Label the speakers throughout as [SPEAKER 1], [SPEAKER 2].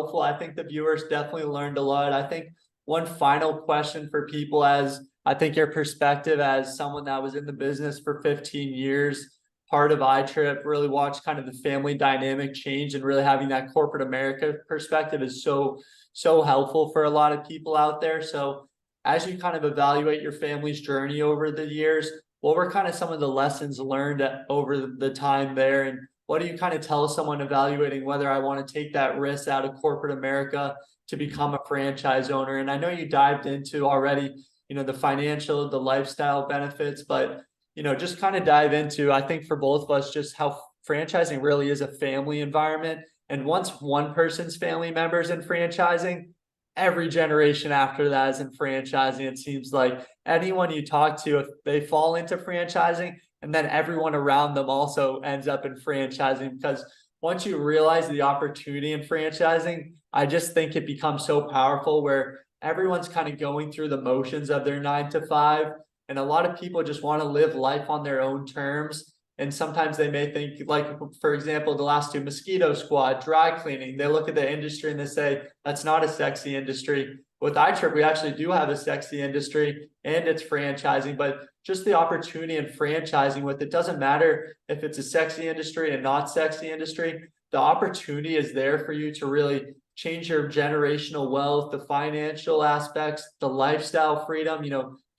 [SPEAKER 1] helpful. I think the viewers definitely learned a lot. I think one final question for people, as I think your perspective as someone that was in the business for 15 years, part of iTrip, really watched kind of the family dynamic change, and really having that corporate America perspective is so helpful for a lot of people out there. So as you kind of evaluate your family's journey over the years, what were kind of some of the lessons learned over the time there? And what do you kind of tell someone evaluating whether I want to take that risk out of corporate America to become a franchise owner? And I know you dived into already, the financial, the lifestyle benefits, but, just kind of dive into, I think for both of us, just how franchising really is a family environment. And once one person's family members in franchising, every generation after that is in franchising. It seems like anyone you talk to, if they fall into franchising, and then everyone around them also ends up in franchising, because once you realize the opportunity in franchising, I just think it becomes so powerful, where everyone's kind of going through the motions of their 9 to 5. And a lot of people just want to live life on their own terms. And sometimes they may think, like, for example, the last two, mosquito squad, dry cleaning, they look at the industry and they say, that's not a sexy industry. With iTrip, we actually do have a sexy industry, and it's franchising, but just the opportunity in franchising with it doesn't matter if it's a sexy industry and not sexy industry. The opportunity is there for you to really change your generational wealth, the financial aspects, the lifestyle freedom,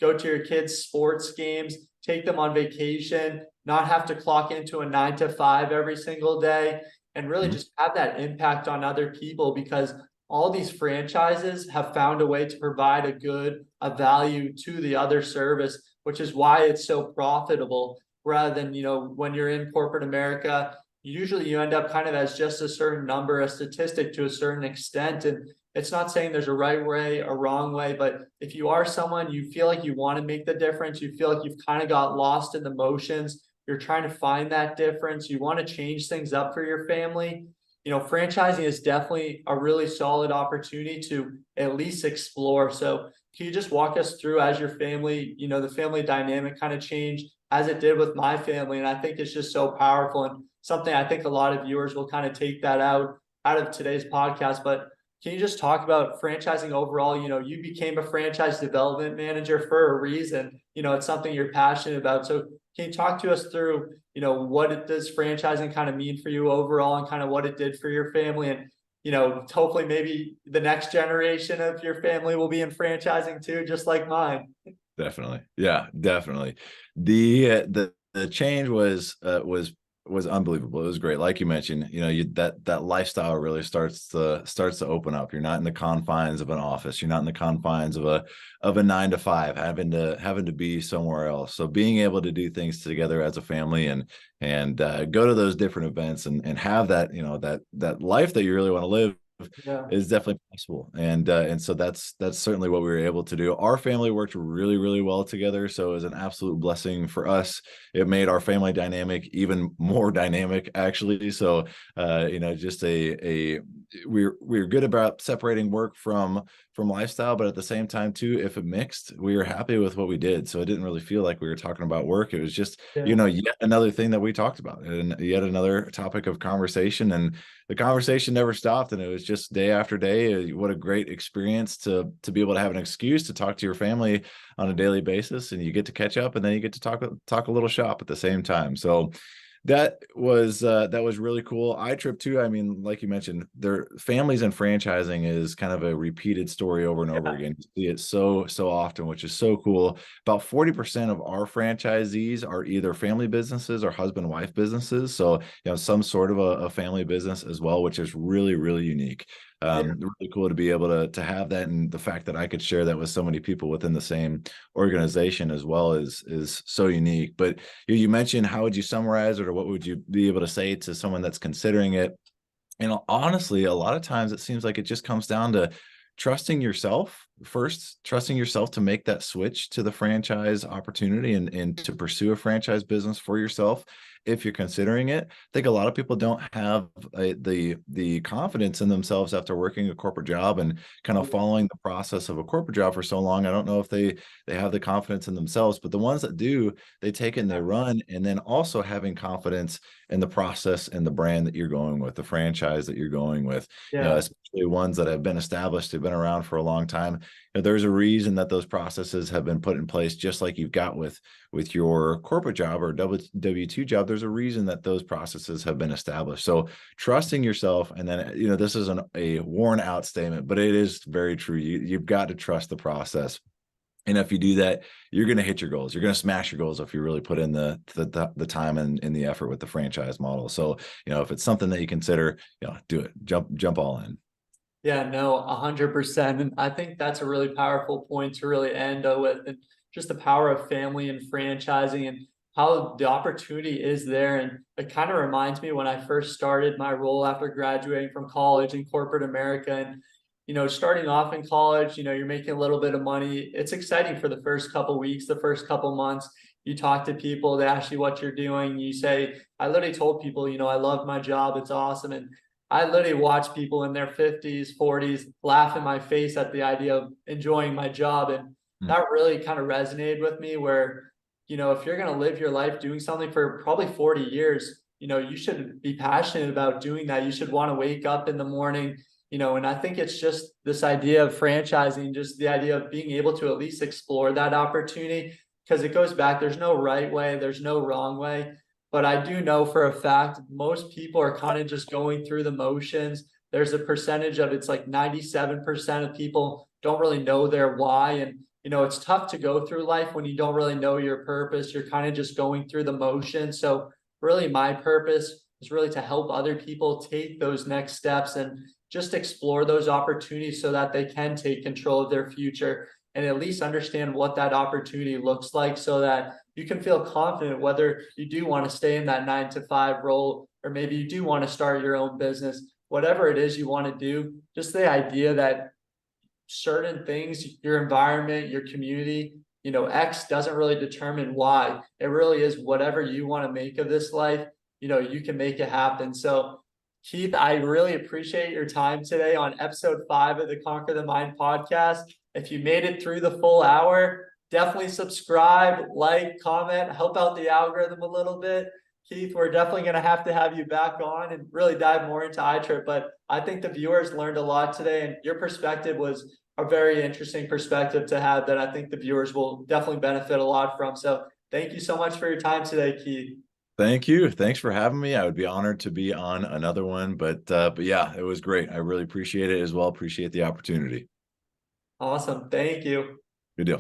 [SPEAKER 1] go to your kids' sports games, take them on vacation, not have to clock into a 9 to 5 every single day, and really just have that impact on other people, because all these franchises have found a way to provide a value to the other service, which is why it's so profitable. Rather than, when you're in corporate America, usually you end up kind of as just a certain number, a statistic to a certain extent. And it's not saying there's a right way, a wrong way, but if you are someone, you feel like you want to make the difference, you feel like you've kind of got lost in the motions, you're trying to find that difference, you want to change things up for your family, franchising is definitely a really solid opportunity to at least explore. So can you just walk us through, as your family, the family dynamic kind of changed as it did with my family? And I think it's just so powerful, and something I think a lot of viewers will kind of take that out of today's podcast. But can you just talk about franchising overall? You became a franchise development manager for a reason. It's something you're passionate about. So can you talk to us through, what does franchising kind of mean for you overall, and kind of what it did for your family? And, hopefully maybe the next generation of your family will be in franchising too, just like mine.
[SPEAKER 2] Definitely. Yeah, definitely. The change was unbelievable. It was great. Like you mentioned, that lifestyle really starts to open up. You're not in the confines of an office. You're not in the confines of a 9 to 5, having to be somewhere else. So being able to do things together as a family, and go to those different events, and have that, that life that you really want to live, is definitely possible. And so that's certainly what we were able to do. Our family worked really, really well together, so it was an absolute blessing for us. It made our family dynamic even more dynamic, actually. So just we're good about separating work from lifestyle, but at the same time too, if it mixed, we were happy with what we did. So it didn't really feel like we were talking about work. It was just yet another thing that we talked about, and yet another topic of conversation, and the conversation never stopped, and it was just day after day. What a great experience to be able to have an excuse to talk to your family on a daily basis, and you get to catch up, and then you get to talk a little shop at the same time. So that was really cool. iTrip too, I mean, like you mentioned, their families and franchising is kind of a repeated story over and over again. You see it so often, which is so cool. About 40% of our franchisees are either family businesses or husband-wife businesses. So, some sort of a family business as well, which is really, really unique. Really cool to be able to have that, and the fact that I could share that with so many people within the same organization as well is so unique. But you mentioned, how would you summarize it, or what would you be able to say to someone that's considering it? And honestly, a lot of times it seems like it just comes down to trusting yourself first, trusting yourself to make that switch to the franchise opportunity and to pursue a franchise business for yourself if you're considering it. I think a lot of people don't have the confidence in themselves after working a corporate job and kind of following the process of a corporate job for so long. I don't know if they have the confidence in themselves, but the ones that do, they take it and they run. And then also having confidence in the process and the brand that you're going with, the franchise that you're going with,
[SPEAKER 1] Yeah.
[SPEAKER 2] especially ones that have been established, they've been around for a long time. There's a reason that those processes have been put in place, just like you've got with your corporate job or W-2 job. There's a reason that those processes have been established. So trusting yourself, and then, this is a worn out statement, but it is very true. You've got to trust the process. And if you do that, you're going to hit your goals. You're going to smash your goals if you really put in the time and the effort with the franchise model. So, if it's something that you consider, do it. Jump all in.
[SPEAKER 1] Yeah, no, 100%. And I think that's a really powerful point to really end with, and just the power of family and franchising and how the opportunity is there. And it kind of reminds me when I first started my role after graduating from college in corporate America. And, starting off in college, you're making a little bit of money. It's exciting for the first couple weeks, the first couple months. You talk to people, they ask you what you're doing. You say, I literally told people, I love my job. It's awesome. And I literally watch people in their 50s, 40s laugh in my face at the idea of enjoying my job. And that really kind of resonated with me where, if you're going to live your life doing something for probably 40 years, you should be passionate about doing that. You should want to wake up in the morning, and I think it's just this idea of franchising, just the idea of being able to at least explore that opportunity, because it goes back, there's no right way, there's no wrong way. But I do know for a fact, most people are kind of just going through the motions. There's a percentage of it's like 97% of people don't really know their why. And, it's tough to go through life when you don't really know your purpose. You're kind of just going through the motions. So really my purpose is really to help other people take those next steps and just explore those opportunities so that they can take control of their future and at least understand what that opportunity looks like so that you can feel confident whether you do want to stay in that 9 to 5 role, or maybe you do want to start your own business, whatever it is you want to do. Just the idea that certain things, your environment, your community, X doesn't really determine Y. It really is whatever you want to make of this life, you can make it happen. So Keith, I really appreciate your time today on episode 5 of the Conquer the Mind podcast. If you made it through the full hour, definitely subscribe, like, comment, help out the algorithm a little bit. Keith, we're definitely going to have you back on and really dive more into iTrip. But I think the viewers learned a lot today, and your perspective was a very interesting perspective to have that I think the viewers will definitely benefit a lot from. So thank you so much for your time today, Keith.
[SPEAKER 2] Thank you. Thanks for having me. I would be honored to be on another one, but yeah, it was great. I really appreciate it as well. Appreciate the opportunity.
[SPEAKER 1] Awesome. Thank you.
[SPEAKER 2] Good deal.